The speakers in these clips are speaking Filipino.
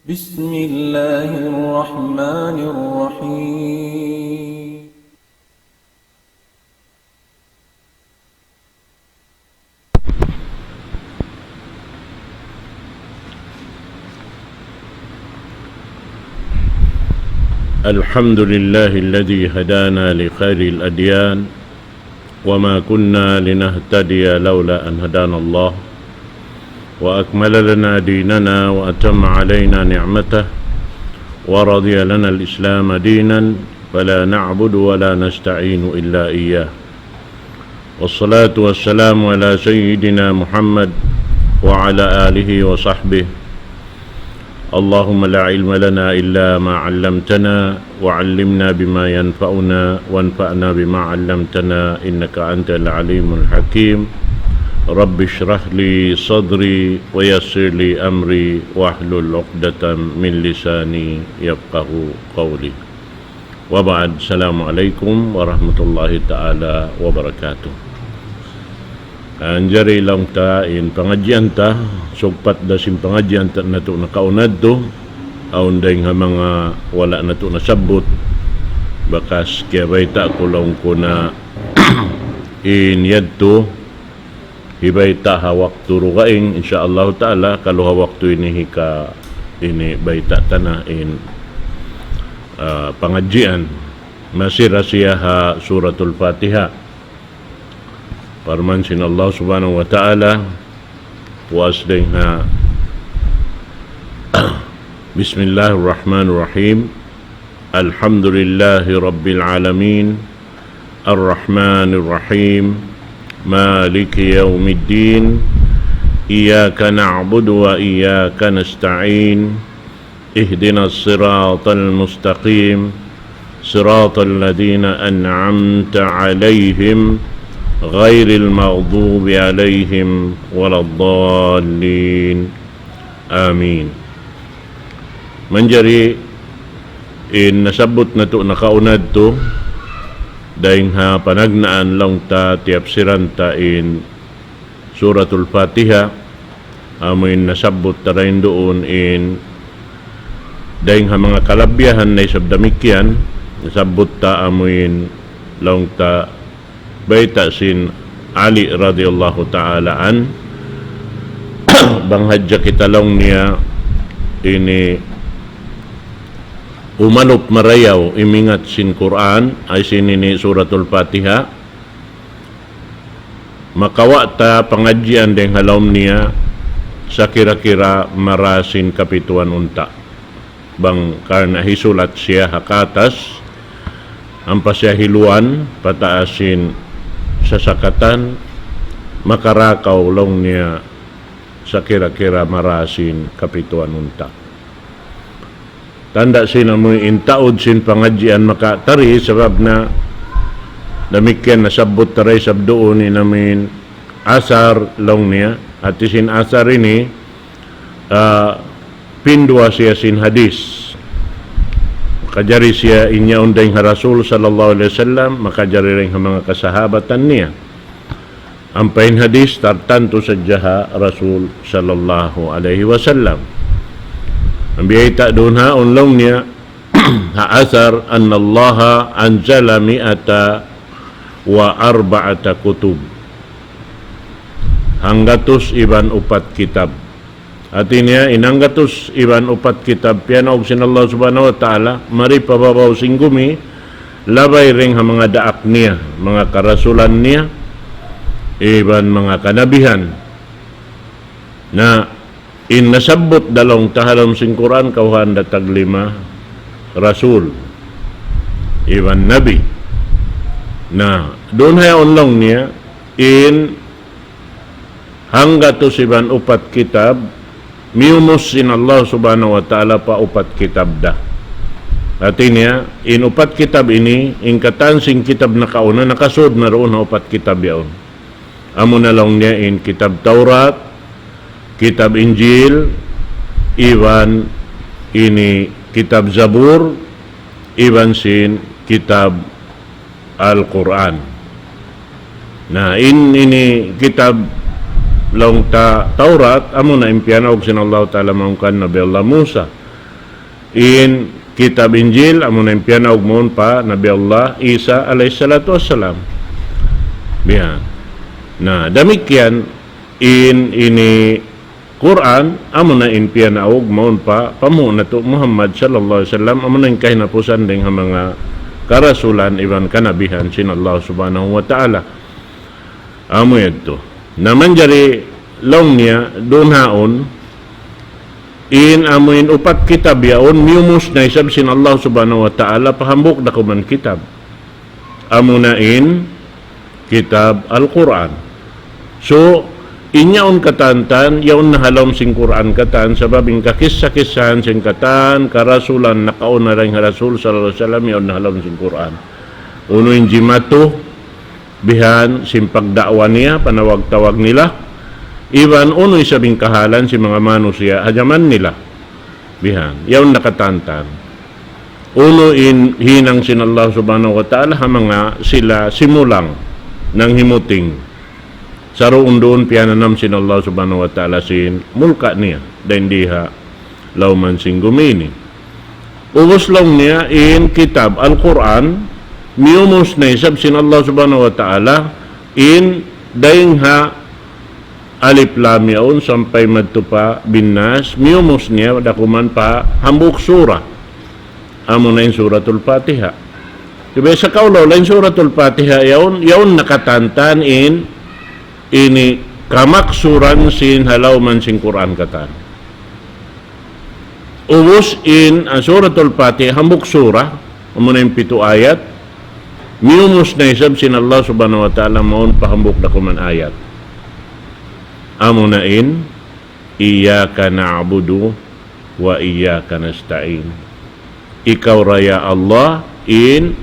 بسم الله الرحمن الرحيم الحمد لله الذي هدانا لخير الأديان وما كنا لنهتدي لولا أن هدانا الله وأكمل لنا ديننا وأتم علينا نعمته ورضي لنا الإسلام دينا فلا نعبد ولا نستعين إلا إياه والصلاة والسلام على سيدنا محمد وعلى آله وصحبه اللهم لا علم لنا إلا ما علمتنا وعلمنا بما ينفعنا وانفعنا بما علمتنا إنك أنت العليم الحكيم رب اشرح لي صدري ويسر لي أمري واحلل عقدة من لساني يفقه قولي وبعد السلام عليكم ورحمة الله تعالى وبركاته. Anjari lang ta in pangadyan ta sugpat da sim pangadyan ta nato nakaunad to aun day nga mga wala nato nasabot bakas kaya bay ta kulong ko na in yadto hibay ta hawak turugaing insyaallah taala kalau hawak to ini ka ini bay ta tana in pangadyan masira siya ha suratul Fatiha. Parman sin Allah subhanahu wa ta'ala wasdingha Bismillahirrahmanirrahim Alhamdulillahi Rabbil Alamin Ar-Rahmanirrahim Maliki Yawmiddin Iyaka na'budu wa iyaka nasta'in Ihdinas siratal mustaqim Siratal ladhina an'amta alaihim غير المغضوب عليهم ولا الضالين آمين. Manjari in nasabot na to nakaunad to dahil ha panagnaan lang ta tiapsiran ta in suratul Fatiha amoy nasabot ta rin doon in dahil ha mga kalabyahan na isabdamikyan nasabot ta amoy lang ta baita sin Ali radhiyallahu ta'ala an banghadya kita lang niya ini umanop marayaw imingat sin Quran ay sinini suratul Fatiha makawa ta pangadyan deng halom niya sa kira-kira marasin kapituan unta bang karna hisulat siya hakatas ang pasyahiluan pataasin sasakatan makarakaw long niya sa kira-kira marasin kapituan unta. Tanda sina mo intaod sin pangadyan makatari sabab na damikyan nasabot taray sabdoon ni namin asar long niya at sin asar ini pindwa siya sin hadis makajari siya inya unday nga Rasul sallallahu alaihi wasallam makajari rin nga mga kasahabatan niya ang pain hadis tartanto sa jaha Rasul sallallahu alaihi wasallam ang biyayta doon ha unlong niya haasar anna Allah anjala mi'ata wa arba'ata kutub hanggatos iban upat kitab at niya inanggatos iban upat kitab pianog sin Allah subhanahu wa ta'ala mari pababaw singgumi labay ring ha mga daak niya mga karasulan niya iban mga kanabihan na nasabot dalong tahalom sin Quran kauhan datag 5 rasul iban nabi na doon hayaon lang niya in hanggatos iban upat kitab miumos sin Allah subhanahu wa ta'ala pa upat kitab da. At niya, in upat kitab ini, in katansing kitab na kauna, nakasod na roon na upat kitab yaon. Amo na lang niya in kitab Taurat, kitab Injil, iwan ini kitab Zabur, iwan sin kitab Al-Quran. Na ini kitab long ta Taurat amo na impiana og sin Allah taala maungkan Nabi Allah Musa in kitab Injil amo na impiyana og moon pa Nabi Allah Isa alayhi salatu wassalam. Biyan. Na damikyan ini Quran amo na impiyana og moon pa pamu na to Muhammad sallallahu alaihi wasallam amo na kahinapusan ding mga karasulan iban kanabihan sin Allah subhanahu wa ta'ala. Amo ito. Naman jari long niya doon haon in amuin upat kitab yaon miumus na isab sin Allah subhanahu wa ta'ala pahambok na kuman kitab. Amo na in kitab Al-Quran. So, inyaon katantan, yaon nahalom sing Quran katan, sababing kakisa-kisahan sing katan, karasulan, nakaon na rin Rasul sallallahu alaihi wasallam, yaon nahalom sing Quran. Uno in jimato, bihan, simpagdakwa niya, panawag-tawag nila, iban uno'y sabing kahalan si mga manusia, hajaman nila, bihan, yaon nakatantan. Uno in hinang sin Allah subhanahu wa ta'ala, mga sila simulang ng himuting. Saroon doon piyananam sin Allah subhanahu wa ta'ala sin mulka niya, dahil diha lauman sing gumini. Ubos lang niya in kitab Al-Quran, miumus na isab sin Allah subhanahu wa ta'ala in dahil ha alif lam yaon sampai madto pa binnas miumus niya dakuman pa hambuk surah amo na in suratul Fatiha. Diba sa kaulo lain suratul Fatiha yaon nakatantan in ini kamaksuran sin halauman sing Quran katan. Ubos in suratul Fatiha hambuk surah amo na yung 7 ayat miumus na isab sin Allah subhanahu wa ta'ala maon pahambok dakuman ayat. Amo na in iyyaka na'budu wa iyyaka nasta'in. Ikaw raya Allah in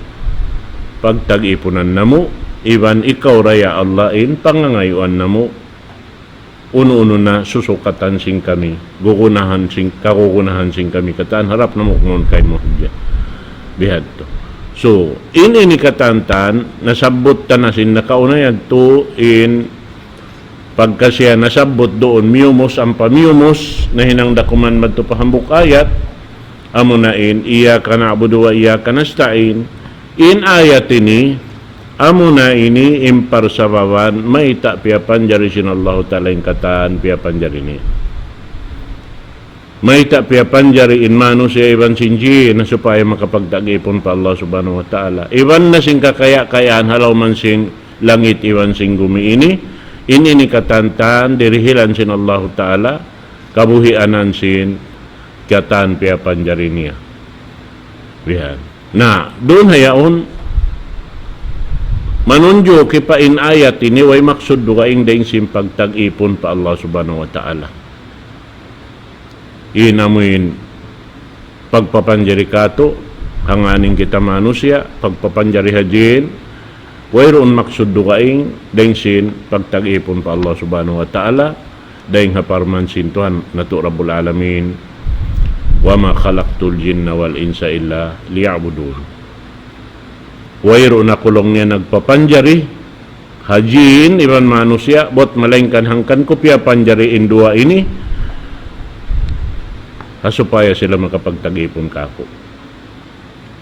pagtag-ipunan namo, iban ikaw raya Allah in pangangayuan namo. Uno-uno na susukatan sing kami, kakukunahan sing kami katan harap namo ngon kay mo hidya. Bihad to. So, ini katantan nasabot ta na sin nakaunayan to in pagkasya nasabot doon miumos ang pamiumos na hinangdakuman madto pahambok ayat amo na in iyyaka na'budu wa iyyaka nasta'in in ayat ini amo na ini impar sababan maita piapan jari sin Allah ta'ala in katan piapan jari ni maita piapan jari in manusia iban sinji na supaya makapagtag-ipon pa Allah subhanahu wa ta'ala iban na sing kakaya-kayaan halaw man sing langit iban sing gumi ini katantan dirihilan sin Allah ta'ala kabuhianan sin katan piapan jari niya. Bihan. Nah, doon hayaon manunjo kipain ayat ini way maksud dugaing daing simpag tag-ipon pa Allah subhanahu wa ta'ala. Inamuin pagpapanjari kato hanganing kita manusia pagpapanjari hajin wayroon maksud dugaing daing sin pagtag-ipon pa Allah subhanahu wa ta'ala daing haparman sin Tuhan natu Rabbul Alamin wa ma khalaqtul jinna wal insa illa liya'budun. Wayroon na kulong niya nagpapanjari hajin iban manusia bot malengkan hangkan kopya panjari indua ini supaya sila makapagtag-ipon kako.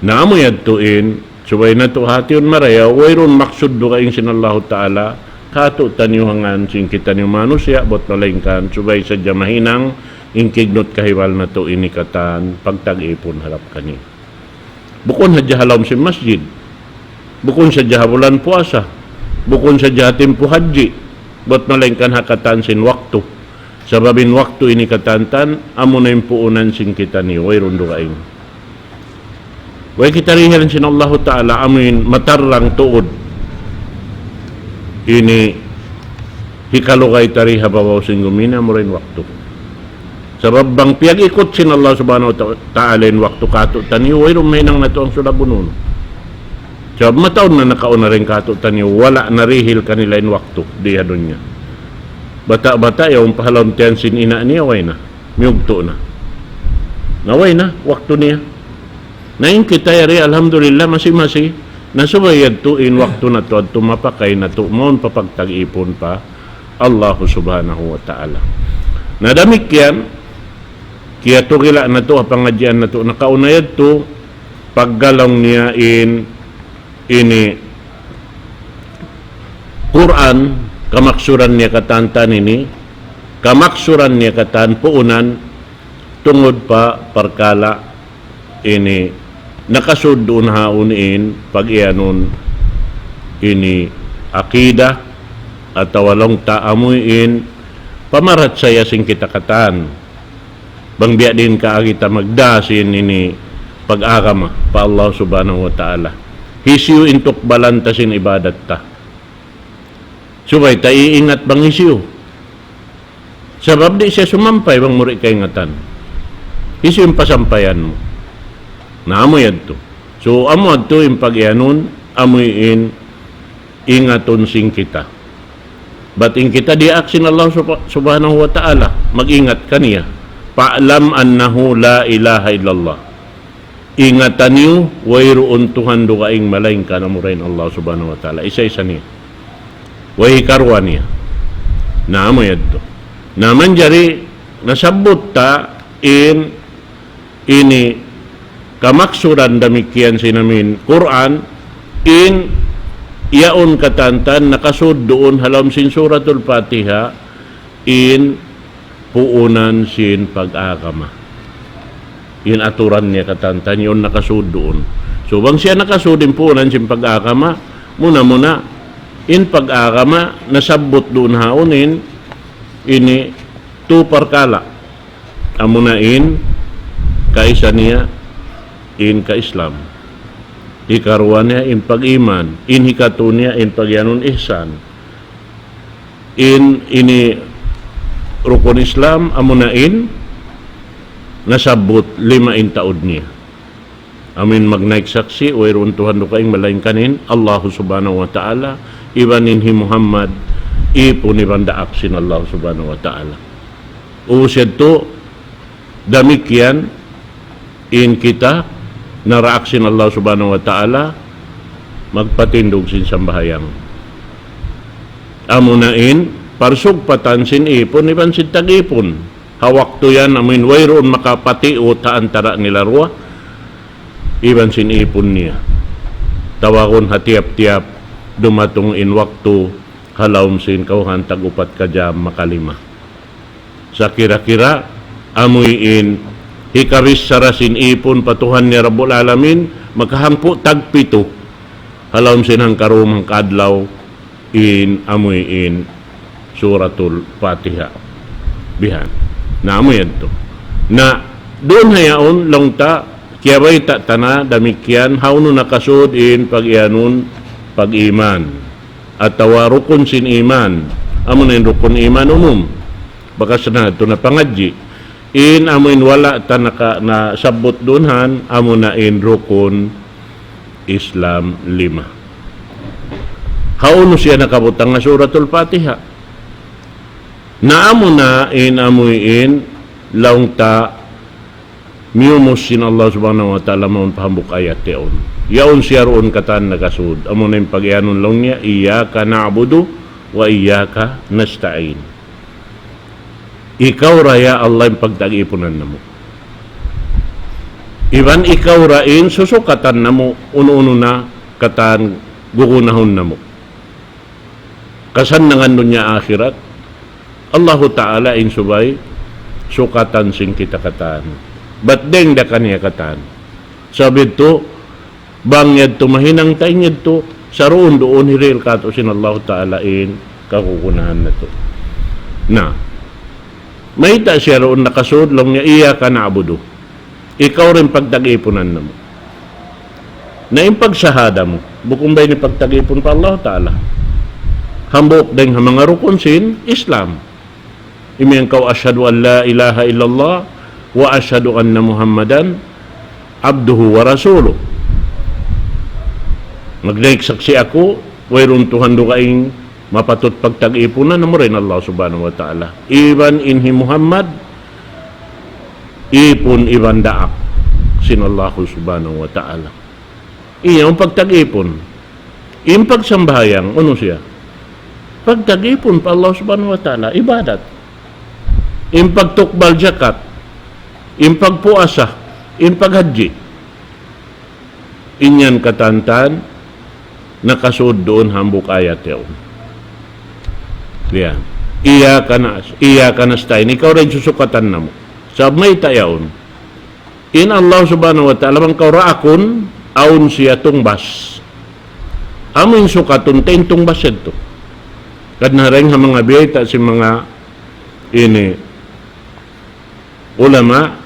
Naamo yadtuin subay na to hation maraya wayroon maksud do kaing sinallahu ta'ala kato tanyuhangan sing kita ni manusia bot malengkan subay sa jamahinang ingkignot kahiwal na to inikatan pagtag-ipon harap kani. Bukon sa jahalom si masjid, bukon sa jahabulan puasa, bukon sa jahatim po haji, bot malengkan hakatan sin waktu. Sababin waktu ini katantan, amo na yung puunan sing kita ni wayroon do kaing. Way kita rihilan sin Allah Ta'ala amin matarlang tuod. Ini hikalukay tariha babaw sing gumina mo rin waktu. Sabab bang piyag ikot sin Allah subhanahu wa ta'ala in waktu kato taniyo wayroon may nang nato ang sulabunon. Sabab mataon na nakauna rin kato taniyo wala narihil kanila in waktu diha doon niya. Bata-bata yung pahalawang tiyan sin ina niya way na miyugto na naway na waktu niya nain kita yari alhamdulillah masi-masi nasubayad tuin waktu na to at tumapakay na to maun papagtag-ipon pa Allah subhanahu wa ta'ala. Nadamik yan Kaya to kila na to, pangadyan na to, nakaunayad to, paggalong niya ini Quran, kamaksuran niya katantan ini, kamaksuran niya katan puunan, tungod pa parkala ini, nakasud doon haunin, pag-ianon, ini akida, at walong taamuin, pamarat saya sing kita katan. Bangbiya din ka kita magdasin ini pag-agama pa Allah subhanahu wa ta'ala. Hisyu intok balantasin ibadat ta. Subay ta iingat bang hisyu. Sabab di siya sumampay bang muri kay ngatan. Hisyu yung pasampayan mo. Na amoy to. So amoy to yung pag-ianon, amoyin ingaton sing kita. But in kita di aksin Allah subhanahu wa ta'ala, mag-ingat kaniya. Pa'lam annahu la ilaha illallah. Ingatan niyo, wayroon Tuhan dukaing malaing ka na murain Allah subhanahu wa ta'ala. Isa-isa niya. Way karwa niya. Naamo yadto. Naman jari, nasabot ta ini kamaksuran damikian sinamin Quran in yaon katantan nakasud doon halam sin suratul Fatiha in puunan sin pag-agama. In aturan niya katantan yun nakasud doon. So bang siya nakasud din puunan sin pag-agama, muna in pag-agama nasabot doon haunin ini tu parkala amunain kaisa niya in ka-Islam. Ikaruan niya in pag-iman, in hikatu niya in pagyanun ihsan. Ini rukun Islam amunain nasabot 5 taod niya. Amin magnaik saksi o iruntuhan do kaing malaing kanin Allah subhanahu wa ta'ala ibaninhi Muhammad ipon ibanda aksin Allah subhanahu wa ta'ala. Usad to damikyan in kita naraaksin Allah subhanahu wa ta'ala magpatindog sin sambahayang. Amunain parsug patansin ipon iban sin tag-ipon. Hawak to yan amin wayroon makapati o taantara nila ruwa iban sin ipon niya. Tawakon hatiap-tiap dumatong in waktu halawm sin kauhan tagupat ka jam makalima. Sa kira-kira amuyin hikaris sarasin ipon patuhan ni Rabbul Alamin makahangpo tagpito halawm sin hang karumang kadlaw in amuyin suratul Fatiha bihan na amuyan to na doon hayaon longta kiyabay tana damikyan hawno nakasud in pag-ianon pag-iman at tawarukon sin iman amunin rukun iman umum baka sana ito na pangadji in amuin wala tanaka na sabot dunhan amunain rukun Islam 5 hauno siya nakabutang na suratul Fatiha na amuna in amuin laungta miumusin Allah subhanahu wa ta'ala maun pahambuk ayat yaon yaon siya roon katan nakasud amunain pag-ianon lang niya iyyaka na'budu wa iyyaka nasta'in. Ikaw raya Allah yung pagtag-ipunan na mo. Iban ikaw rain susukatan na mo uno-uno na katan gugunahon na mo. Kasan nangan nun niya akhirat Allahu Ta'ala in subay sukatan sing kita katan. Ba't deng da kaniya katan? Sabi to bangyad to mahinang tainyad to sa roon doon hiril kato sin Allahu Ta'ala in kakukunahan na to. Na may ta siya roon nakasud lang niya iyyaka na'budu. Ikaw rin pagtag-ipunan na mo. Na yung pagsahada mo, bukumbay ni pagtag-ipon pa Allah Ta'ala. Hambok din ang mga rukun sin Islam. Imiyang kaw asyhadu an la ilaha illallah wa asyhadu anna Muhammadan abduhu wa rasuluh. Magnaik saksi ako, wayroon Tuhan do kaing mapatot pagtag-ipunan na mo rin Allah subhanahu wa ta'ala. Iban inhi Muhammad ipon iban daak sin Allah subhanahu wa ta'ala. Iyang pagtag-ipon. Iyang pagsambayang, ano siya? Pagtag-ipon pa Allah subhanahu wa ta'ala, ibadat. Iyang pagtukbal zakat, impagpuasa, impaghaji. Inyan katantan, nakasud doon hambuk ayat yaon. Diyan. Iya ka nastain. Ikaw rin susukatan na mo. Sabmay tayaon. In Allah subhanahu wa ta'ala, bang kauraakon, aun siya tungbas. Amin sukatun, tayin tungbas ito. Kadnareng ha mga biyayta si mga ulama,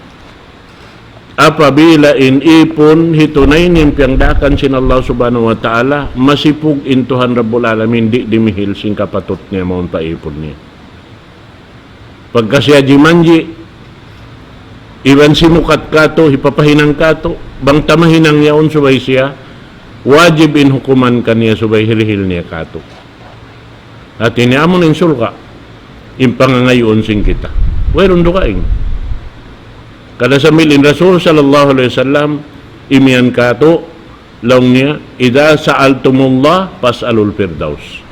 apabila ipon hitunay nimpiyang dakan sin Allah subhanahu wa ta'ala, masipug intuhan Rabbul Alamin, di dimihil sing kapatot niya maun paipon niya. Pagka siya jimanji, iwan simukat kato, hipapahinang kato, bang tamahinang yaon subay siya, wajib in hukuman kaniya subay hilihil niya kato. At iniamon in sulka, impangangayon sing kita. Wayron dukaing. Kada sa milin Rasul sallallahu alaihi wasallam, imian kato, laong niya, idha sa'altumullah, pas'alul firdaus.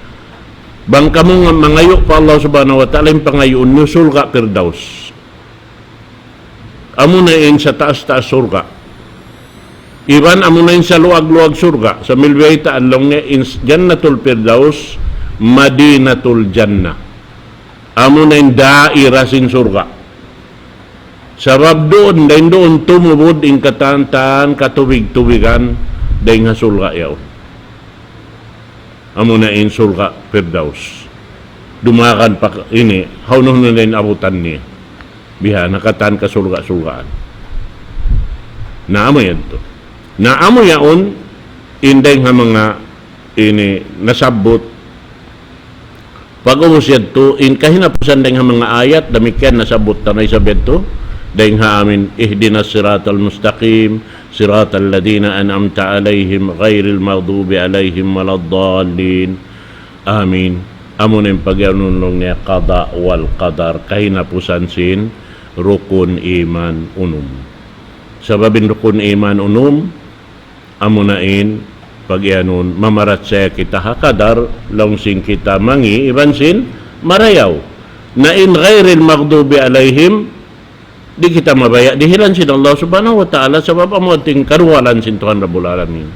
Bang kamu mangayo pa Allah subhanahu wa ta'ala, impangayon nyo, sulka firdaus. Amo na in sa taas-taas surga. Iban amo na in sa luag-luag surga. Sa milwayta along niya in Jannatul Firdaus, Madinatul Jannah. Amo na in daira sin surga. Sabab doon, dahil doon tumubod in katantan, katubig-tubigan, dahil nga surga yaw. Amo na in surga Firdaus. Dumakan pa ini, hauno na rin abutan niya. Biha, nakatan ka surga-surgaan. Naamo yan to. Naamo yaon, inday nga mga nasabot. Pag umusyad to, kahinapusan day nga mga ayat, damikyan nasabot tanay sa beto, day nga amin, ihdinas siratal mustaqim, siratal ladina an'amta alayhim, ghairil maghdubi alayhim waladdallin. Amin. Amo na yung pagyanunong niya, qada wal qadar, kahinapusan sin, rukun iman unum. Sababin rukun iman unum, amunain pagyanon mamarat saya kita hakadar langsing kita mangi ibansin marayaw na in ghairil maghdubi alaihim, di kita mabaya dihilan sin Allah subhanahu wa ta'ala sabab amuting karuwalan sin Tuhan Rabbul Alamin.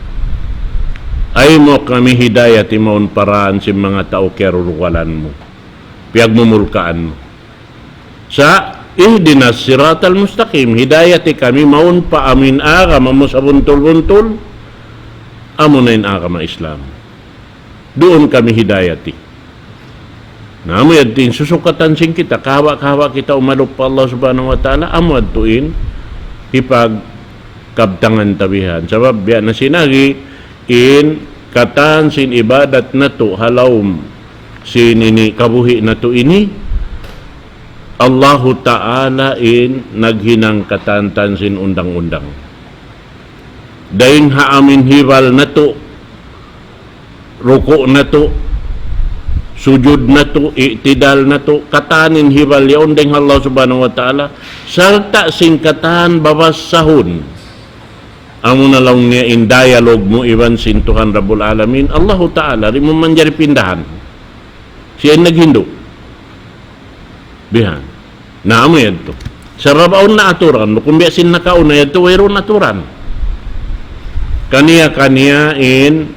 Ay mo kami hidayati maun paraan sin mga tao karuwalan mo, piyag mumulkaan mo sa ihdinas siratal mustaqim, hidayati kami maun pa amin aga mamo sa buntol-buntol, amo na in aga ma-Islam. Doon kami hidayati. Namo yadtin susukatan sing kita, kahawa kita umalok pa Allah subhanahu wa ta'ala, amo adtuin ipag kabtangan tabihan. Sabab biya na sinagi in katan sin ibadat na to halawm sinini kabuhi na to ini, Allahu Ta'ala in naghinang katantan sin undang-undang. Dahin haamin hiwal na to, ruko na to, sujud na to, itidal na to, katanin hiwal yaon ding Allah subhanahu wa ta'ala, sarta sing katan babas sahun. Amo na lang niya in dialogue mo iwan sin Tuhan Rabbul Alamin, Allahu Ta'ala, rin mo man jari pindahan. Siya naghindo. Bihan. Naamo yan to. Sa rabaon na aturan, kung biyasin na kauna yan to, wayroon aturan. Kaniya-kaniya in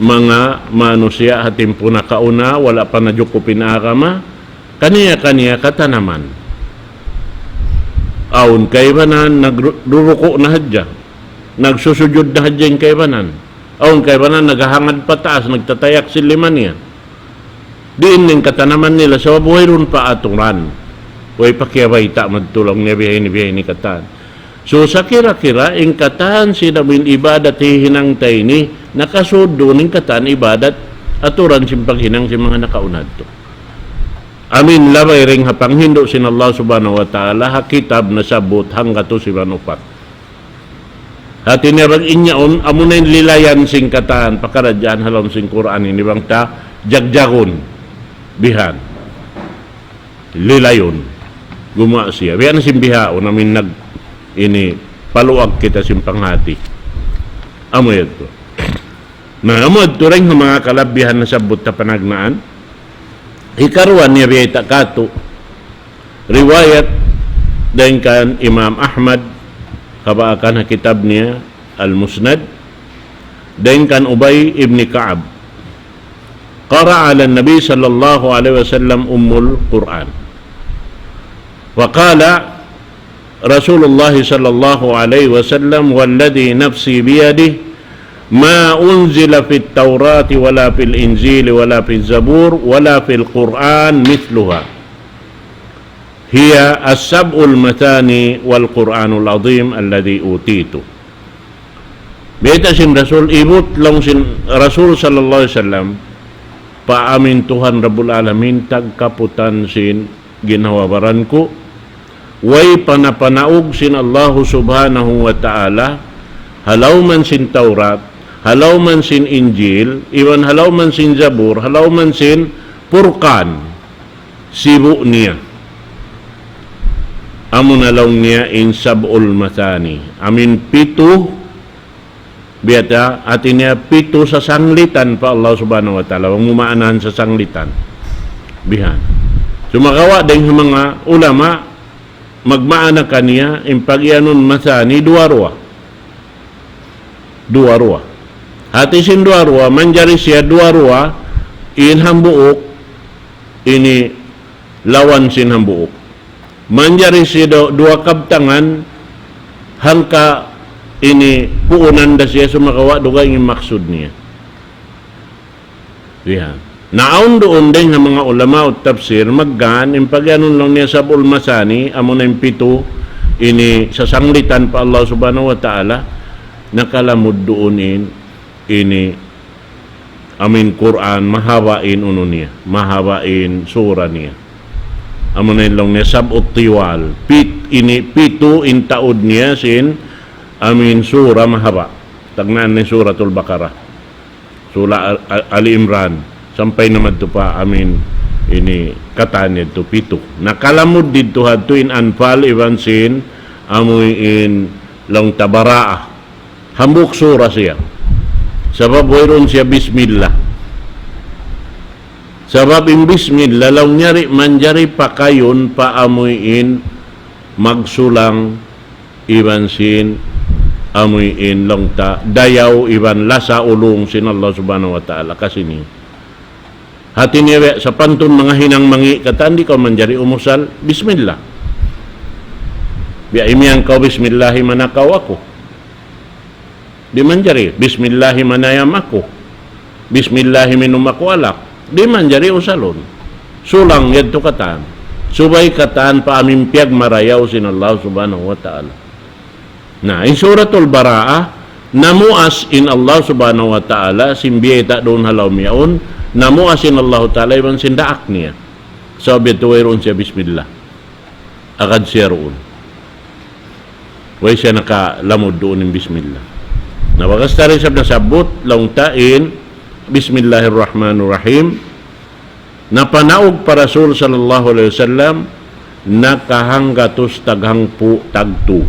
mga manusia hatimpo na kauna, wala pa na diyoko pinakama, kaniya-kaniya katanaman. Aun kaibanan, nagruruko na hadya, nagsusujud na hadya yung kaibanan. Aun kaibanan, naghahangad pataas, nagtatayak siliman niya. Diin yung katanaman nila, sa wayroon pa aturan. Way pakiaway ta magtulong niya bihay ni katan. So sa kira-kira ing katan sinabing ibadat hihinang tay ni nakasud doon ing katan ibadat aturan simpang hinang si mga nakaunad to. Amin labay ring hapang hindo sin Allah subhanahu wa ta'ala hakitab na sabot hangga to si manupat. At inirag inyaon amunayin lilayan sing katan pakaradyan halom sing Quran ini bang ta jagjagon bihan lilayon gumawa siya. Biya na simbihao namin paluag kita simpanghati. Amo ito. Na amo ito rin ng mga kalabihan na sabot na panagnaan. Ikaruan niya biya itakato. Riwayat Dayon kan Imam Ahmad kabaakan na kitab niya Al-Musnad. Dayon kan Ubay ibn Ka'ab qara'a ala Nabi sallallahu alaihi wasallam ummul Quran. Wa qala Rasulullah sallallahu alaihi wasallam walladhi nafsi biyadihi ما أنزل في التوراة ولا في الإنجيل ولا في الزبور ولا في القرآن مثلها هي السبع المثاني والقرآن العظيم الذي أوتيته. Beta sin Rasul ibut long sin Rasul sallallahu alaihi wasallam paamin Tuhan Rabbul Alamin tagkaputan sin ginawabaran ko way panapanaog sin Allah subhanahu wa ta'ala halaw man sin Taurat, halaw man sin Injil, iwan halaw man sin Zabur, halaw man sin Furqan, sibu niya. Amo nalaw niya in sab'ul mathani. Amin pito, biyata, atin niya pito sa sanglitan pa Allah subhanahu wa ta'ala. Huwag mumaanahan sa sanglitan. Bihan. Sumakawa din yung mga ulama, magmaana kaniya, in pag-ianon mathani, duwarwa. Hati sin duarwa, manjari siya duarwa, in hambuok, ini lawan sin hambuok. Manjari siya dua kabtangan, hangka ini puunan da siya sumakawa, duga yung maksud niya. Yan. Naon doon din ng mga ulama o tafsir, maggan, in pagyanon lang niya sa bulmasani, amo na yung pito, ini sasanglitan pa Allah subhanahu wa ta'ala, nakalamod doonin ini amin Quran mahawain uno niya, mahawain sura niya. Amo na long niya sab'ut tiwal. Ini pito in taod niya sin amin sura mahaba. Tagnaan ni suratul Baqarah. Sura Ali Imran sampai naman to pa amin ini katanya to pito. Nakalamod dito hadto in Anfal iwan sin amoy in long Tabaraa. Hambuk sura siya. Sabab mayroon siya bismillah. Sabab in bismillah, law nyari manjari pakayon paamuyin magsulang iban sin amuyin long ta dayaw iban lasa ulong sin Allah subhanahu wa ta'ala kasi ni hati niya sa pantun mga hinang mangi katandi ka manjari umusal bismillah. Biya imiyang kau bismillahi manakaw ako. Di manjari, bismillahi manayam ako. Bismillahi minum ako alak. Di manjari usalon. Sulang yadto katan. Subay katan pa amimpiag marayaw sin Allah subhanahu wa ta'ala. Na, in suratul Bara'ah, namuas in Allah subhanahu wa ta'ala, simbiyeta doon halaw miyaon, namuas in Allah ta'ala, iban sindaak niya. Sabi ito, wayroon siya bismillah. Agad siya roon. Way siya nakalamod doon in bismillah. Nabagas tayo sab na sabot long tain Bismillahirrahmanirrahim. Napanaog pa Rasul sallallahu alaihi wasallam nakahanggatos taghangpu tagtu.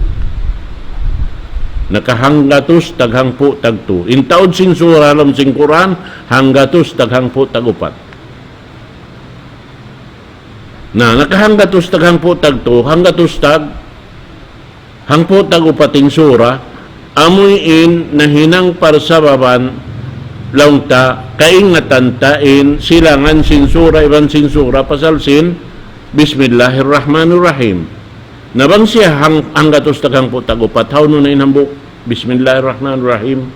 Nakahanggatos taghangpu tagtu. In taod sing sura lam sing Quran hanggatos taghangpu tagupat. Na nakahanggatos taghangpu tagtu, hanggatos tag hangpu tagupating sura amuyin na hinang parsababan launta kaingatan tain silangan sinsura iban sinsura pasal sin Bismillahirrahmanirrahim. Nabang siya hanggatos tagang putagupat how no na inambok Bismillahirrahmanirrahim.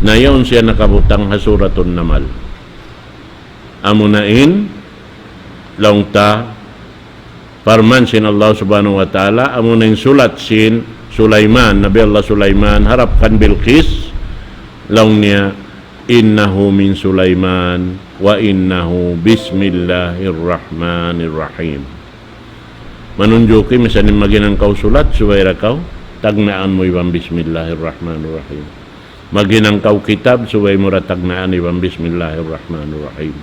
Nayon siya nakabutang hasuratun namal. Amunain launta parman sin Allah subhanahu wa ta'ala amunain sulat sin Sulaiman, Nabi Allah Sulaiman harapkan Bilqis laung niya innahu min Sulaiman wa innahu bismillahirrahmanirrahim. Manunjuki misalnya maginan kau sulat suwaira kau tagnaan mo ibang bismillahirrahmanirrahim. Maginang kau kitab suway mo tagnaan ibang bismillahirrahmanirrahim.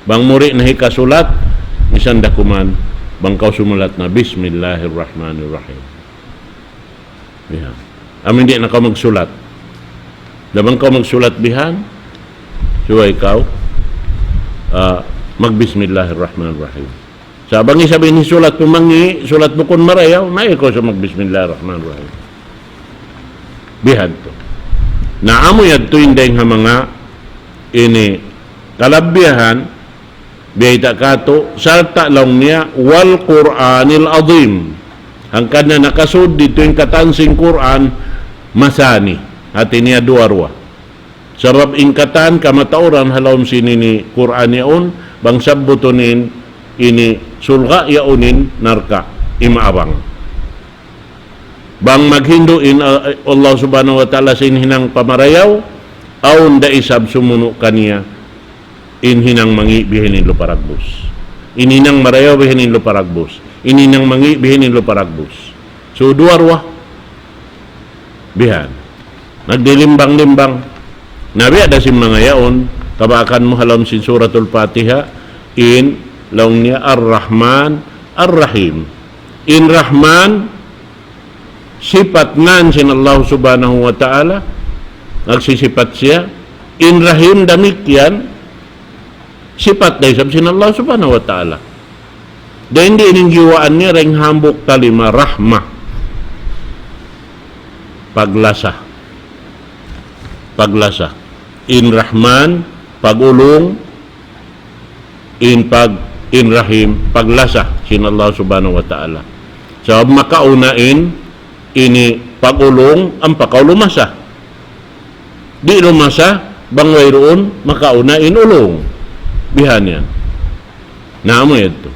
Bang muri nahi kasulat misan dakuman bang kau sumulat na bismillahirrahmanirrahim. Yeah. Amin di na kau magsulat. Dabang kau magsulat bihan, suway kau magbismillahirrahmanirrahim. Sabang sabihin ni sulat mo mangi, sulat mo kun marayaw, may ko sa magbismillahirrahmanirrahim. Bihan to. Naamo yadto inday nga mga ini kalabyahan biyayta kato sarta lang niya wal Qur'anil azim. Ang kanya nakasud dito yung katansing Qur'an masani. Hati niya duarwa. Sarap ingkatan kamatauran halawm sinini Qur'an yaon bang sabbutunin ini sulga yaunin narka imaabang. Bang maghinduin Allah subhanahu wa ta'ala sinhinang pamarayaw aun da isab sumuno kaniya inhinang mangi bihinin lo paragbus. Ininang marayaw bihinin lo paragbus. Ininang mangi bihinin lo paragbus. So duarwa bihan. Nagdilimbang-limbang. Nabi ada sim mga yaon kabakan mo halam sin suratul Fatiha in laung niya Ar-Rahman Ar-Rahim. In Rahman sifat nan sin Allah subhanahu wa ta'ala nagsisipat siya. In Rahim damikyan sifat day sab sin Allah subhanahu wa ta'ala. Dahil hindi iningiwaan niya ring hambok kalima rahmah paglasa in Rahman pagulong in Rahim paglasa sin Allah subhanahu wa ta'ala. So makaunain ini pagulong ang pakaulumasa. Di lumasa bangway roon makaunain ulong. Bihan yan. Naamo ito.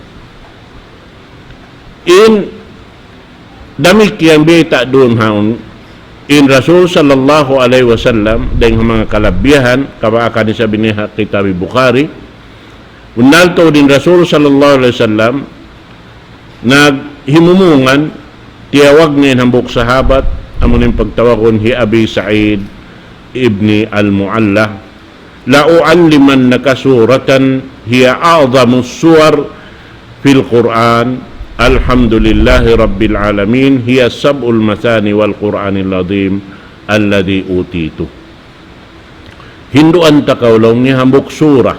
In damik yang beta doon haon in Rasul sallallahu alaihi wasallam dengan mga kalabihan kabaakan ni sabi ni kitab Bukhari unalto din Rasul sallallahu alaihi wasallam naghimumungan tiyawag ni hambok sahabat amunin pagtawagon hi Abi Sa'id ibni al-Mu'alla la u'allimannaka suratan hiya a'zamus suwar fil Qur'an alhamdulillahi rabbil alamin hiya sab'ul mathani wal Qur'anil azim alladhi utitu. Hinduan takawlaw ni hambok surah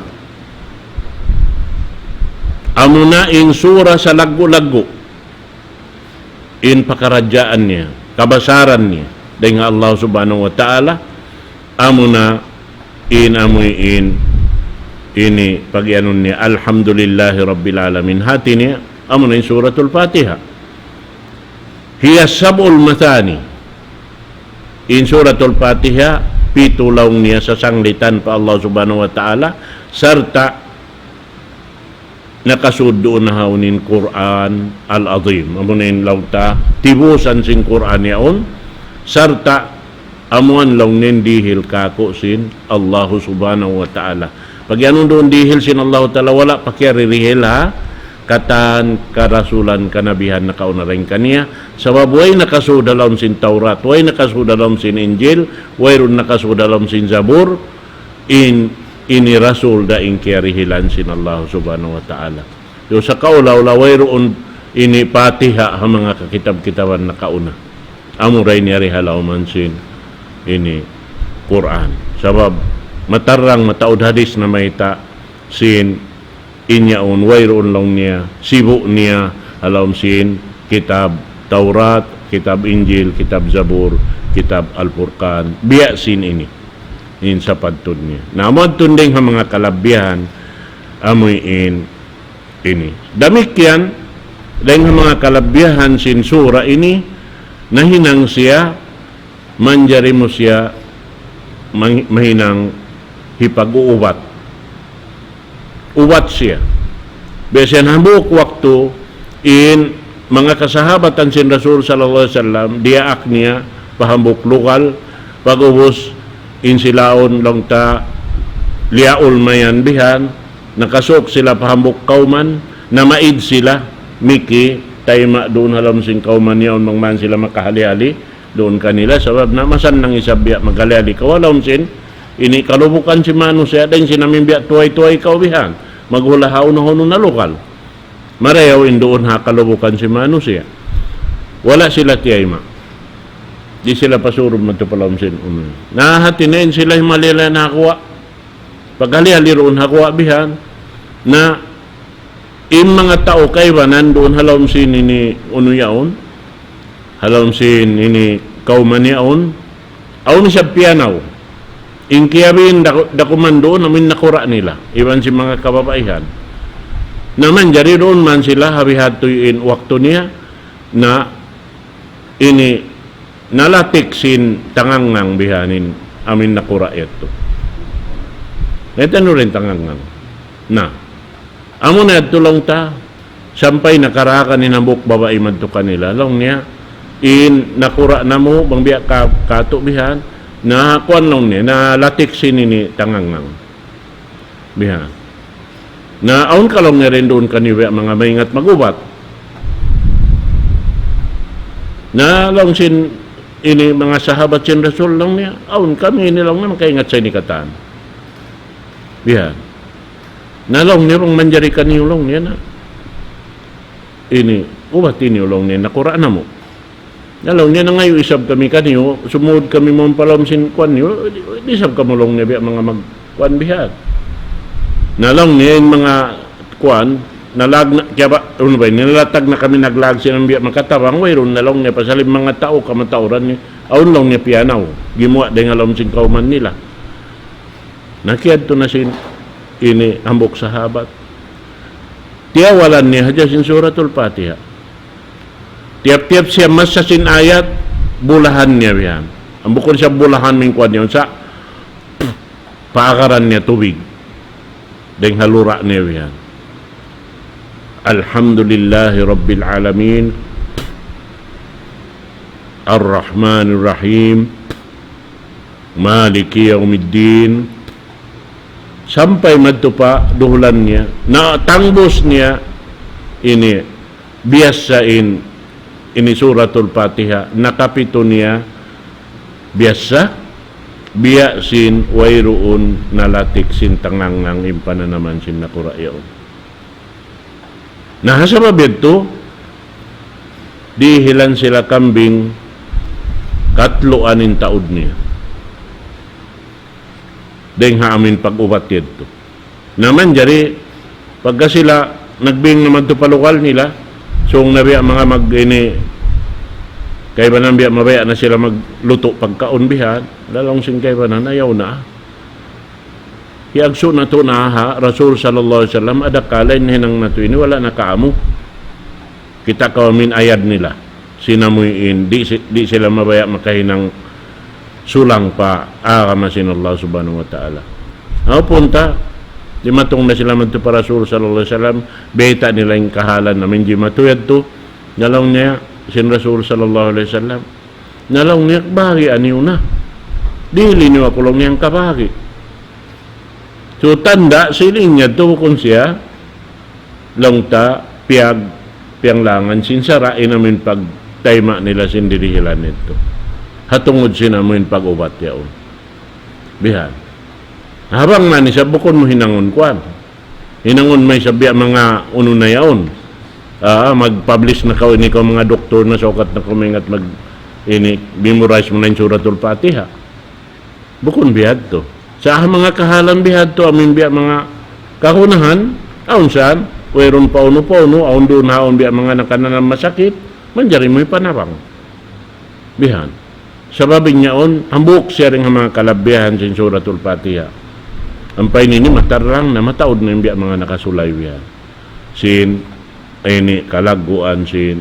amuna in surah sa lagu-lagu in pakarajaan niya kabasaran niya dengan Allah subhanahu wa ta'ala amuna ini pagyanon niya alhamdulillahi rabbil alamin hati niya amuna in suratul Fatiha hiya sab'ul mathani in suratul Fatiha pitulaw niya sa sanglitan pa Allah subhanahu wa ta'ala sarta nakasud doon na haunin Quran al-azim amuna in lawta tibusan sin Quran yaon sarta amuan lang nin dihil kako sin Allah subhanahu wa ta'ala. Pag yan doon dihil sin Allah ta'ala, wala pakiaririhil ha, katan karasulan kanabihan na kaunaring kaniya. Sabab way nakasudalam sin Taurat, way nakasudalam sin Injil, way ron nakasudalam sin Zabur, ini rasul da inkiarihilan sin Allah subhanahu wa ta'ala. So sa kaulaw, way ron ini Fatiha ha mga kakitab-kitaban na kauna. Amuray niyari halawman sin ini Quran. Sabab matarang mataud hadis na mayta sin inyaon wayroon lang niya sibu niya alawm sin kitab Taurat, kitab Injil, kitab Zabur, kitab Al-Furqan biya sin ini in sa padtod niya. Naamod tunding ang mga kalabihan amoy ini. Damikyan dahil ang mga kalabihan sin sura ini nahinang siya manjari mo siya mahinang hipag-uubat. Ubat siya. Besan hambuk waktu in mga kasahabatan sin Rasul sallallahu alaihi wasallam diaak niya pahambuk lokal pag-ubos in silaon lang ta liaul mayan bihan nakasok sila pahambuk kauman na maid sila miki tayma doon halam sin kauman yaon mangman sila makahali-hali doon kanila sabab na masan nang isabya magali kawalom sin ini kalubukan si manu siya din sinamimbiya tuway-tuway kaubihan maghulahaw na hono na lokal marayaw indoon ha kalubukan si manu siya wala sila tiyayma di sila pasurob matupalom sin nahatinain sila himalila na hakuwa paghali-hali roon hakuwa bihan na in mga tao kay ba nandoon halom sin ini uno yaon, halom sin ini kauman yaon, aun siya pianaw. In kiyabin dakuman doon namin nakura nila, iban si mga kababaihan. Naman jari doon man sila habihatoy in wakto niya na ini nalatik sin tangangang bihanin amin nakura ito. Ito rin tangangang na amo na tulong ta sampay nakaraka ni nabuk babae man to kanila long niya in nakura na mo bang biya katubihan na kuan long niya na latik sinini tangangang bihan na aun kalong niya rin doon kaniwa mga maingat magubat na long sin ini mga sahabat sin Rasul long niya aun kami nilang na makaingat sa inikatan bihan nalong nirong manjari kaniulong niya na ini ubat ini ulong niya nakura na mo nalong niya na ngayon isab kami kaniyo sumud kami mong palom sin kwan niyo isab kamulong niya biya mga magkwan bihat nalong niya yung mga kwan nalag na kaya ba ano ba nilatag na kami naglag sinang biya makatabang wayron nalong niya pasalim mga tao kamatauran niya aun long niya pianaw gimuwa din alom sin kauman nila nakiyad to na sin ini ambok sahabat tiawalan niya haja sin suratul Fatiha tiap-tiap siya masasin ayat bulahan niya biyan ambukon siya bulahan mingkuan niya sa paakaran niya tubig deng halura niya biyan alhamdulillahi rabbil alamin ar-rahmanir rahim maliki yaumiddin sampai madto pa duhulan niya na tangbos niya ini biasa ini suratul Fatiha nakapito niya biasa biasin wayruun nalatik sin tangangang impana naman sin nakura yaon nah sa mabito dihilan sila kambing katloanin taod niya deng haamin pag-ubat dito. Naman jari pagka sila nagbing naman to palukal nila so nabiya mga mag ini kay ba nang biya mabaya na sila magluto pagkaon bihan lalong sing kay ba na ayaw na hiagso na to na ha Rasul sallallahu alaihi wasallam ada kalay hinang na to ini wala na kaamo kita kawamin ayad nila sinamuin di sila mabaya makahinang sulang pa akamasin Allah subhanahu wa ta'ala. Ako punta, di matong na sila man to para Rasul sallallahu alaihi wasallam, beta nila yung kahalan namin di matuyad to, nalong niya, sin Rasul sallallahu alaihi wasallam, nalong niya, bagi aniw na. Dili niyo ako lang niyang kabagi. So tanda, siling niya to kung siya, lang ta, piyang langan, sinsarain namin pag tayma nila sindirihilan nito. Hatungod sinamuin pag-ubat yaon. Bihan. Habang nani sa bukon mo hinangon kwan. Hinangon may sabi mga uno na yaon. Mag-publish na ka ini ka mga doktor na sokat na kumingat memorize mo na yung suratul Fatiha. Bukon bihad to. Sa mga kahalan bihad to, amin biya mga kahunahan, aon saan, wayron pa uno, aon doon haon biya mga nakananang masakit, manjari mo yung panabang. Bihan. Sababing niyaon, hambuk siya rin ang mga kalabihan sa suratul Fatiha. Ang painini matarang na mataod na yung mga nakasulay yan. Sin, ini kalaguan sin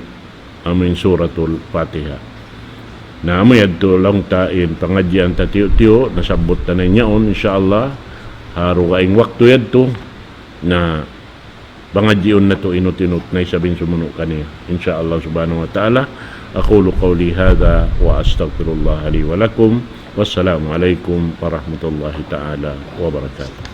amin suratul Fatiha. Na amayad to lang tain pangadyan ta tiyo-tiyo, nasabot na niyaon, insyaAllah, haro kaing waktu yad to, na pangadyan na to inut-inut na isabing sumuno kaniya. InsyaAllah subhanahu wa ta'ala. أقول قولي هذا وأستغفر الله لي ولكم والسلام عليكم ورحمة الله تعالى وبركاته.